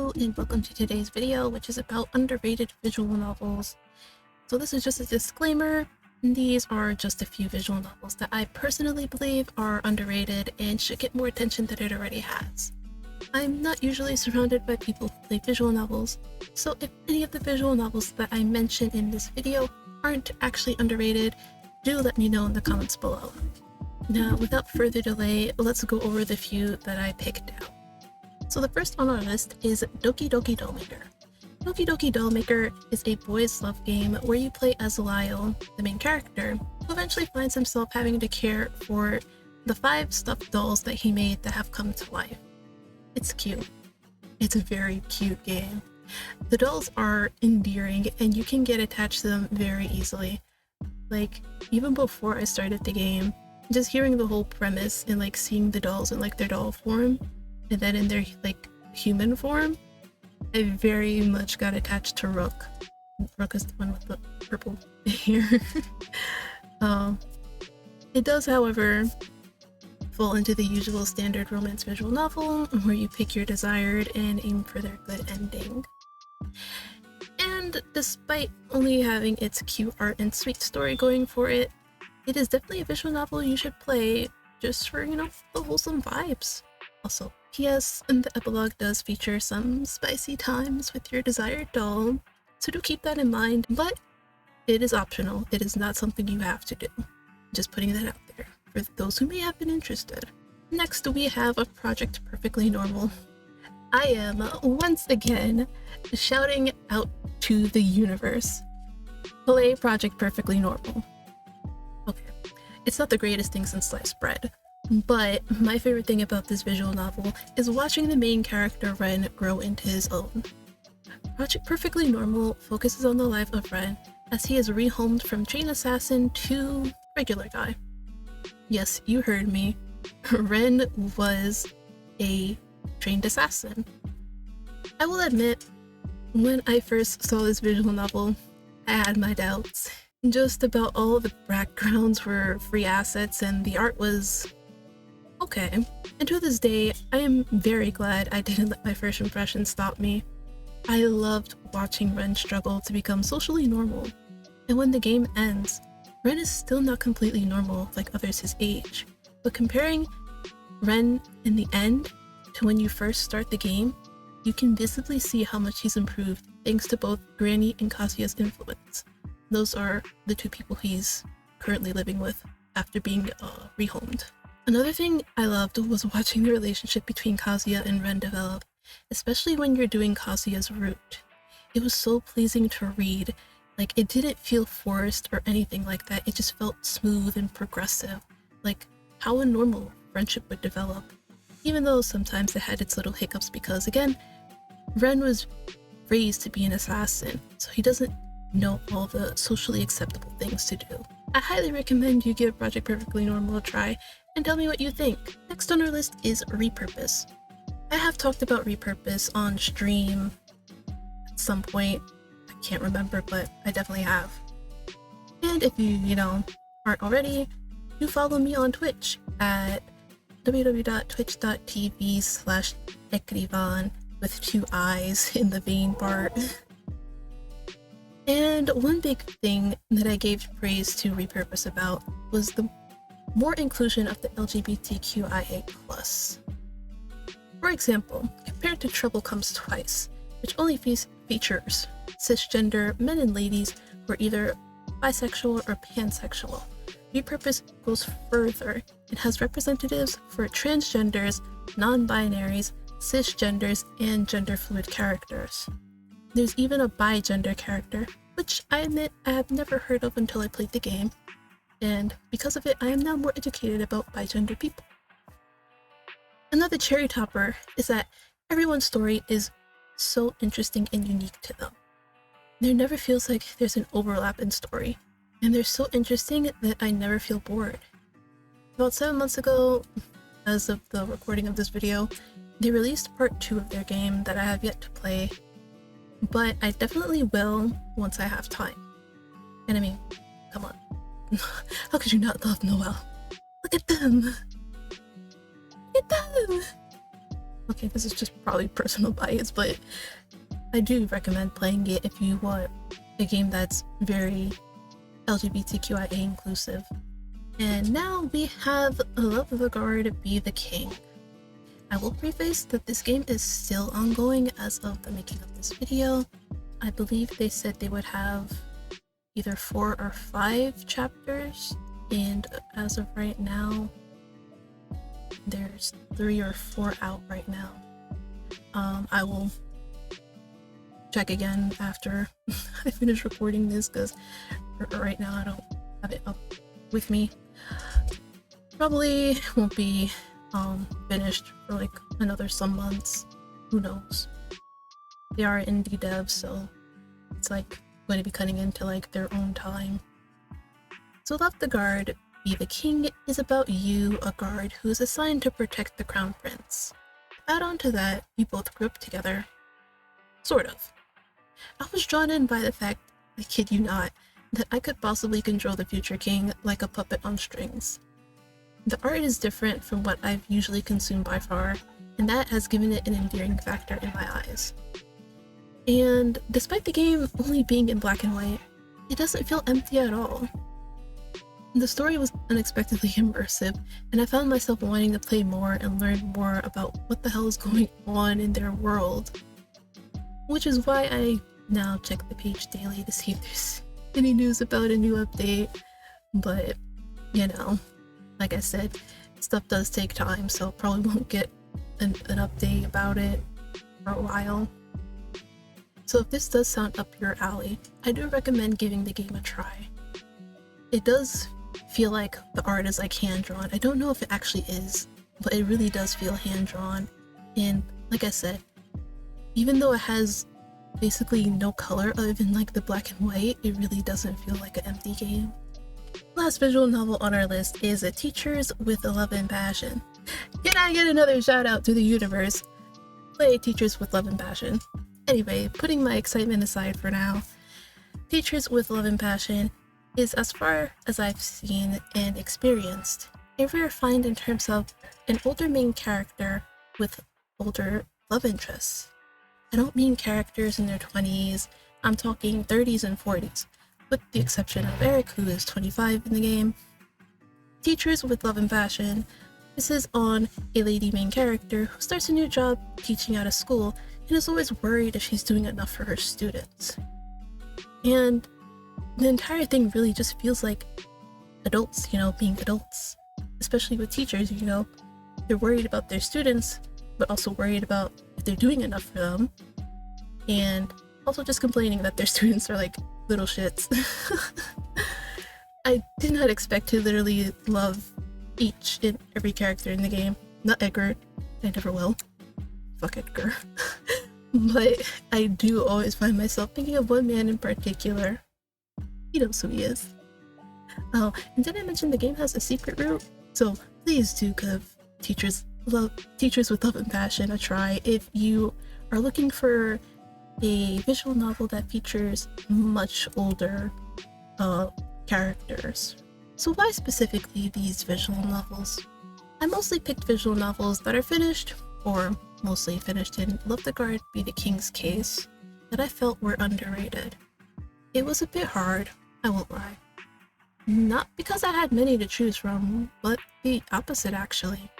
Hello and welcome to today's video, which is about underrated visual novels. So this is just a disclaimer. These are just a few visual novels that I personally believe are underrated and should get more attention than it already has. I'm not usually surrounded by people who play visual novels, so if any of the visual novels that I mention in this video aren't actually underrated, do let me know in the comments below. Now, without further delay, let's go over the few that I picked out. So the first on our list is DDDollmaker. DDDollmaker is a boys' love game where you play as Lyle, the main character, who eventually finds himself having to care for the 5 stuffed dolls that he made that have come to life. It's cute. It's a very cute game. The dolls are endearing and you can get attached to them very easily. Like, even before I started the game, just hearing the whole premise and like seeing the dolls in like their doll form, and then in their like human form, I very much got attached to Rook. Rook is the one with the purple hair. It does, however, fall into the usual standard romance visual novel where you pick your desired and aim for their good ending. And despite only having its cute art and sweet story going for it, it is definitely a visual novel you should play just for, the wholesome vibes. Also, P.S. and the epilogue does feature some spicy times with your desired doll, so do keep that in mind, but it is optional. It is not something you have to do. Just putting that out there for those who may have been interested. Next, we have a Project Perfectly Normal. I am once again shouting out to the universe. Play Project Perfectly Normal. Okay, it's not the greatest thing since sliced bread, but my favorite thing about this visual novel is watching the main character Ren grow into his own. Project Perfectly Normal focuses on the life of Ren as he is rehomed from chain assassin to regular guy. Yes, you heard me. Ren was a trained assassin. I will admit, when I first saw this visual novel, I had my doubts. Just about all the backgrounds were free assets and the art was okay. And to this day, I am very glad I didn't let my first impression stop me. I loved watching Ren struggle to become socially normal. And when the game ends, Ren is still not completely normal like others his age. But comparing Ren in the end to when you first start the game, you can visibly see how much he's improved thanks to both Granny and Kazuya's influence. Those are the 2 people he's currently living with after being rehomed. Another thing I loved was watching the relationship between Kazuya and Ren develop, especially when you're doing Kazuya's route. It was so pleasing to read. Like, it didn't feel forced or anything like that. It just felt smooth and progressive, like how a normal friendship would develop. Even though sometimes it had its little hiccups because, again, Ren was raised to be an assassin, so he doesn't know all the socially acceptable things to do. I highly recommend you give Project Perfectly Normal a try and tell me what you think. Next on our list is Repurpose. I have talked about Repurpose on stream at some point. I can't remember, but I definitely have. And if you, aren't already, you follow me on Twitch at www.twitch.tv/ekrivan with 2 eyes in the vein part. And one big thing that I gave praise to Repurpose about was the more inclusion of the LGBTQIA+. For example, compared to Trouble Comes Twice, which only features cisgender men and ladies who are either bisexual or pansexual, Repurpose goes further and has representatives for transgenders, non-binaries, cisgenders, and gender-fluid characters. There's even a bi-gender character, which I admit I have never heard of until I played the game, and because of it I am now more educated about bi-gender people. Another cherry topper is that everyone's story is so interesting and unique to them. There never feels like there's an overlap in story, and they're so interesting that I never feel bored. About 7 months ago, as of the recording of this video, they released part 2 of their game that I have yet to play, but I definitely will once I have time. And I mean, come on. How could you not love Noelle? Look at them! Look at them! Okay, this is just probably personal bias, but I do recommend playing it if you want a game that's very LGBTQIA inclusive. And now we have Love the Guard, Be the King. I will preface that this game is still ongoing as of the making of this video. I believe they said they would have either 4 or 5 chapters, and as of right now, there's 3 or 4 out right now. I will check again after I finish recording this, because right now I don't have it up with me. Probably won't be finished for like another some months, who knows. They are indie devs, so it's like going to be cutting into like their own time. So Love the Guard, Be the King is about you, a guard who is assigned to protect the crown prince. Add on to that, you both grew up together. Sort of. I was drawn in by the fact, I kid you not, that I could possibly control the future king like a puppet on strings. The art is different from what I've usually consumed by far, and that has given it an endearing factor in my eyes. And despite the game only being in black and white, it doesn't feel empty at all. The story was unexpectedly immersive, and I found myself wanting to play more and learn more about what the hell is going on in their world. Which is why I now check the page daily to see if there's any news about a new update. But, you know, like I said, stuff does take time, so probably won't get an update about it for a while. So if this does sound up your alley, I do recommend giving the game a try. It does feel like the art is like hand-drawn. I don't know if it actually is, but it really does feel hand-drawn. And like I said, even though it has basically no color other than like the black and white, it really doesn't feel like an empty game. Last visual novel on our list is Teachers with Love and Passion. Can I get another shout out to the universe? Play Teachers with Love and Passion. Anyway, putting my excitement aside for now, Teachers with Love and Passion is, as far as I've seen and experienced, a rare find in terms of an older main character with older love interests. I don't mean characters in their 20s, I'm talking 30s and 40s, with the exception of Eric, who is 25 in the game. Teachers with Love and Passion. This is on a lady main character who starts a new job teaching at a school and is always worried if she's doing enough for her students. And the entire thing really just feels like adults, you know, being adults. Especially with teachers, you know, they're worried about their students, but also worried about if they're doing enough for them. And also just complaining that their students are like little shits. I did not expect to literally love each and every character in the game. Not Edgar, I never will. Fuck Edgar. But I do always find myself thinking of one man in particular. He knows who he is. Oh, and did I mention the game has a secret route? So please do give Teachers with Love and Passion a try if you are looking for a visual novel that features much older characters. So why specifically these visual novels? I mostly picked visual novels that are finished, or mostly finished in Love the Guard, Be the King's case, that I felt were underrated. It was a bit hard, I won't lie. Not because I had many to choose from, but the opposite actually.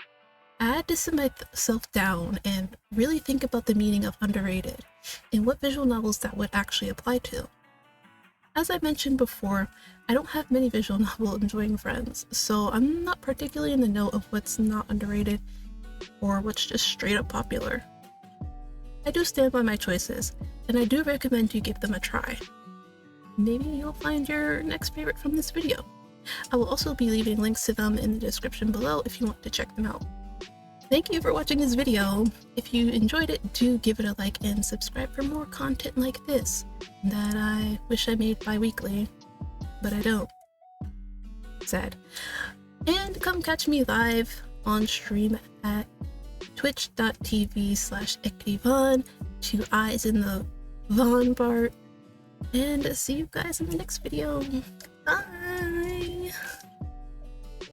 I had to sit myself down and really think about the meaning of underrated and what visual novels that would actually apply to. As I mentioned before, I don't have many visual novel enjoying friends, so I'm not particularly in the know of what's not underrated or what's just straight up popular. I do stand by my choices, and I do recommend you give them a try. Maybe you'll find your next favorite from this video. I will also be leaving links to them in the description below if you want to check them out. Thank you for watching this video. If you enjoyed it, do give it a like and subscribe for more content like this that I wish I made bi-weekly, but I don't. Sad. And come catch me live on stream at twitch.tv/EctiVon, 2 eyes in the Von part, and see you guys in the next video. Bye!